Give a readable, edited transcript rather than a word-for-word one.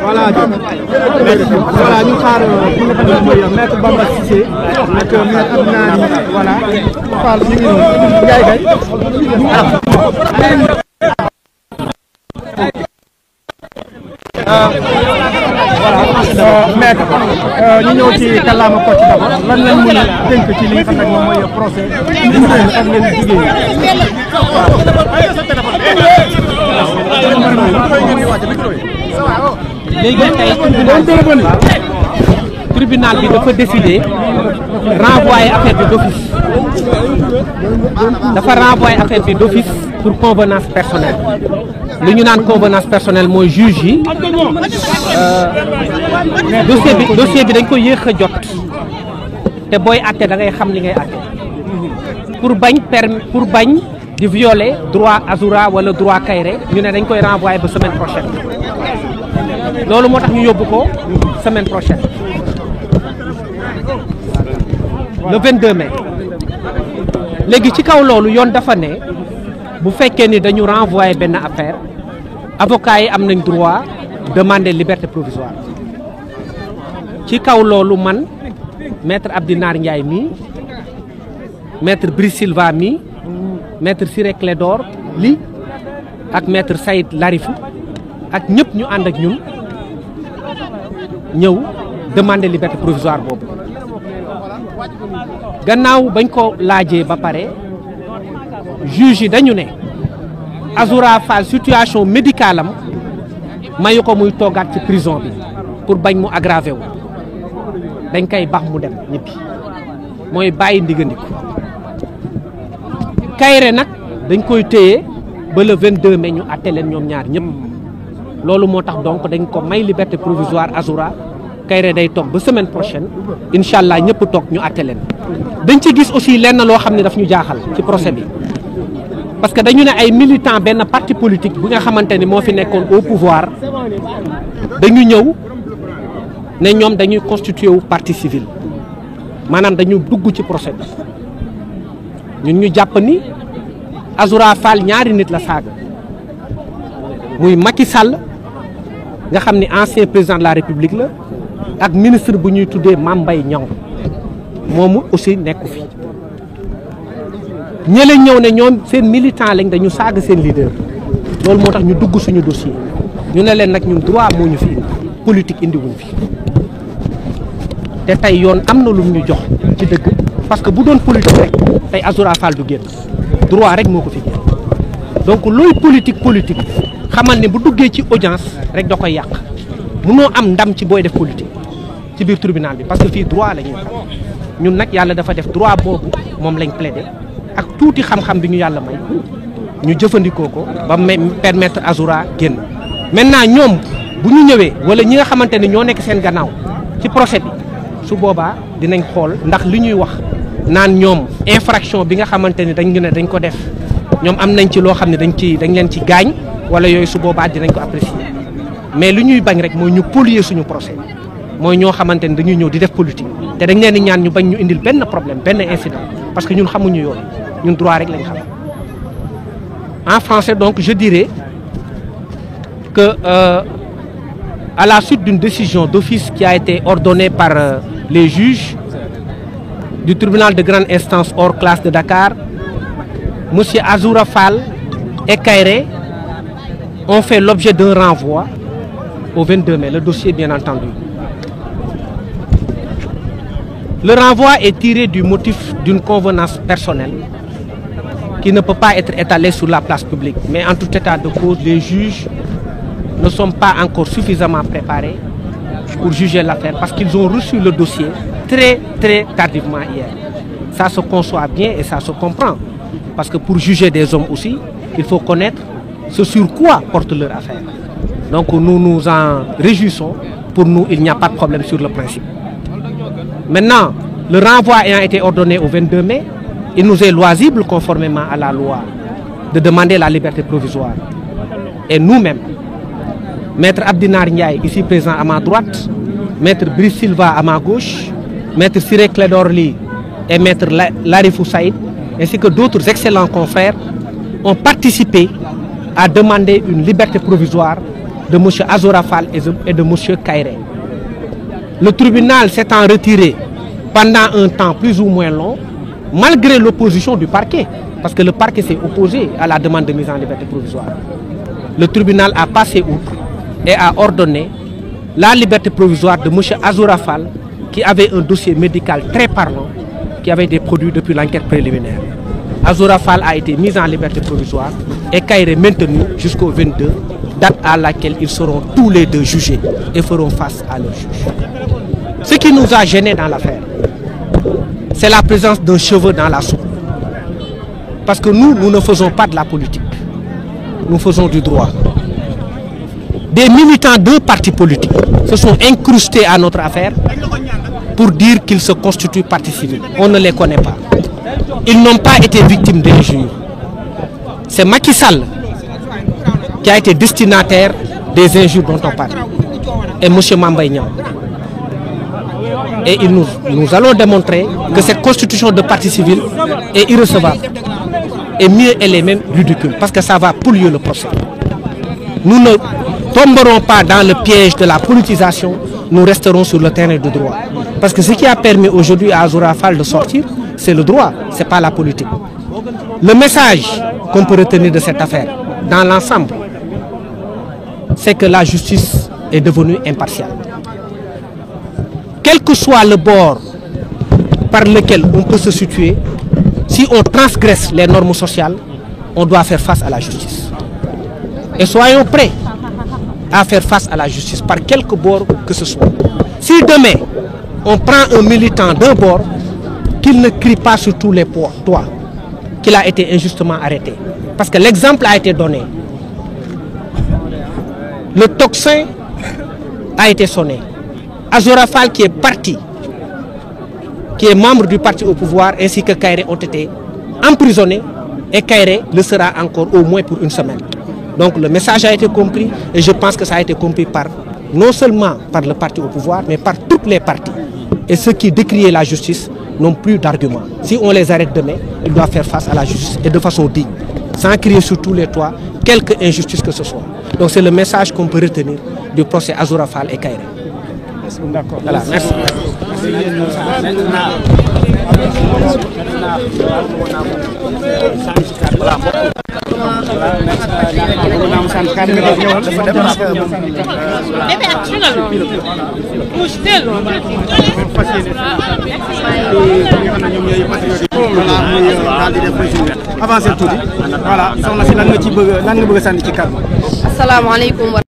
voilà ñu xaar ki nga xam ne mooy maître Bamba Cissé ak maître Abdoulaye voilà Fall ñu ngi noonu Ndiaye Gaye maître ñu ñëw ci kàllaama Kocc d'abord lan lañ mën a tënk ci li nga xam ne moom mooy procès ak leen jigéen léegi tey tribunal bi dafa décider renvoyer affaire bi d'office dafa renvoyer affaire bi d'office pour convenance personnelle lu ñu naan convenance personnelle mooy juge yi dossier bi dañ ko yéex a jot te booy àtte da ngay xam li ngay àtte pour bañ di violer droit Azoura wala droit Kairé ñu ne dañ koy renvoyer ba semaine prochaine loolu moo tax ñu yóbbu ko semaine prochaine le 22 mai léegi ci kaw loolu yoon dafa ne bu fekkee ni dañu renvoyer benn affaire avocats yi am nañ droit demander liberté provisoire ci kaw loolu man maître Abdinar Ndiaye mii maître Brice Silva mii maître Ciré Clédor Ly ak maître Saïd Larifou ak ñëpp ñu ànd ak ñun ñëw demander liberté provisoire boobu gannaaw bañ ko laajee ba pare juge yi dañu ne Azoura Fall situation médicale am mayu ko muy toogaat ci prison bi pour bañ mu aggravé wu dañ koy bax mu dem ñibbi mooy bàyyi ndigandiku Kairé nag dañ koy téye ba le 22 mai ñu àtte leen ñoom ñaar ñëpp loolu moo tax donc dañ ko may liberté provisoire Azoura Kairé day toog ba semaine prochaine incha allah ñëpp toog ñu àtte leen dañ ci gis aussi lenn loo xam ne daf ñu jaaxal ci procès bi parce que dañu ne ay militants benn parti politique bu nga xamante ni moo fi nekkoon au pouvoir dañu ñëw ne ñoom dañuy constitué wu partie civile maanaam dañu dugg ci procès bi ñun ñu jàpp ni Azoura Fall ñaari nit la saaga muy Macky Sall nga xam ni ancien président de la République la ak ministre bu ñuy tuddee Mame Mbaye Niang moomu aussi nekku fi ñële ñëw ne ñoom seen militant lañ dañu saaga seen leader loolu moo tax ñu dugg suñu dossier ñu ne leen nag ñun droit moo ñu fi indi politique indiwuñ fi te tey yoon am na lu ñu jox ci dëgg parce que bu doon politique rek tey Azoura Fall du génn droit rek moo ko fi génn donc looy politique xamal ne bu duggee ci audience rek da koy yàq mënoo am ndam ci booy def politique ci biir tribunal bi parce que fii droit la ñuy xam ñun nag yàlla dafa def droit boobu moom lañ plaidé ak tuuti xam-xam bi ñu yàlla may ñu jëfandikoo ko ba permettre Azoura génn maintenant ñoom bu ñu ñëwee wala ñi nga xamante ne ñoo nekk seen gannaaw ci procès bi su boobaa dinañ xool ndax li ñuy wax naan ñoom infraction bi nga xamante ni dañ ko def ñoom am nañ ci loo xam ne dañ leen ci gaañ wala yooyu su boobaa dinañ ko apprécier mais li ñuy bañ rek mooy ñu polier suñu procès mooy ñoo xamante ni dañuy ñëw di def politique te dañ leen di ñaan ñu bañ ñu indil benn problème benn incident parce que ñun xamuñu yoon ñun droit rek lañ xam en français donc je dirais que à la suite d'une décision d'office qui a été ordonnée par les juges du tribunal de grande instance hors classe de Dakar, monsieur Azoura Fall et Kairé ont fait l'objet d'un renvoi au 22 mai, le dossier bien entendu. Le renvoi est tiré du motif d'une convenance personnelle qui ne peut pas être étalée sur la place publique. Mais en tout état de cause, les juges ne sont pas encore suffisamment préparés pour juger l'affaire parce qu'ils ont reçu le dossier très tardivement hier. Ça se conçoit bien et ça se comprend. Parce que pour juger des hommes aussi, il faut connaître ce sur quoi porte leur affaire. Donc nous nous en réjouissons. Pour nous, il n'y a pas de problème sur le principe. Maintenant, le renvoi ayant été ordonné au 22 mai, il nous est loisible, conformément à la loi, de demander la liberté provisoire. Et nous-mêmes, Maître Abdinar Ndiaye, ici présent à ma droite, Maître Brice Silva à ma gauche, Maître Ciré Clédor Ly et Maître Larifou Saïd, ainsi que d'autres excellents confrères, ont participé à demander une liberté provisoire de M. Azora Fall et de M. Kairé. Le tribunal s'étant retiré pendant un temps plus ou moins long, malgré l'opposition du parquet, parce que le parquet s'est opposé à la demande de mise en liberté provisoire, le tribunal a passé outre et a ordonné la liberté provisoire de M. Azora Fall, qui avait un dossier médical très parlant, qui avait été produit depuis l'enquête préliminaire. Azora Fall a été mis en liberté provisoire et Kairé maintenu jusqu'au 22, date à laquelle ils seront tous les deux jugés et feront face à leur juge. Ce qui nous a gênés dans l'affaire, c'est la présence d'un cheveu dans la soupe. Parce que nous ne faisons pas de la politique. Nous faisons du droit. Des militants de partis politiques se sont incrustés à notre affaire pour dire qu'ils se constituent partie civile. On ne les connaît pas. Ils n'ont pas été victimes d'injures. C'est Macky Sall qui a été destinataire des injures dont on parle. Et M. Mamba Niang. Et nous allons démontrer que cette constitution de partie civile est irrecevable. Et mieux, elle est même ridicule, parce que ça va polluer le procès. Nous ne tomberons pas dans le piège de la politisation, nous resterons sur le terrain du droit. Parce que ce qui a permis aujourd'hui à Azora Fall de sortir, c'est le droit, ce n'est pas la politique. Le message qu'on peut retenir de cette affaire, dans l'ensemble, c'est que la justice est devenue impartiale. Quel que soit le bord par lequel on peut se situer, si on transgresse les normes sociales, on doit faire face à la justice. Et soyons prêts à faire face à la justice par quelque bord que ce soit. Si demain, on prend un militant d'un bord, qu'il ne crie pas sur tous les toits, qu'il a été injustement arrêté. Parce que l'exemple a été donné. Le tocsin a été sonné. Azora Fall qui est parti, qui est membre du parti au pouvoir, ainsi que Kairé ont été emprisonnés, et Kairé le sera encore au moins pour une semaine. Donc le message a été compris, et je pense que ça a été compris non seulement par le parti au pouvoir, mais par toutes les parties. Et ceux qui décriaient la justice n'ont plus d'arguments. Si on les arrête demain, ils doivent faire face à la justice, et de façon digne, sans crier sur tous les toits, quelque injustice que ce soit. Donc c'est le message qu'on peut retenir du procès Azora Fall et Kairé. D'accord. Voilà, merci. Avancez tout. Voilà, soxna si lan nga bëgg a sànni ci kàddu. Asalaamaaleykum.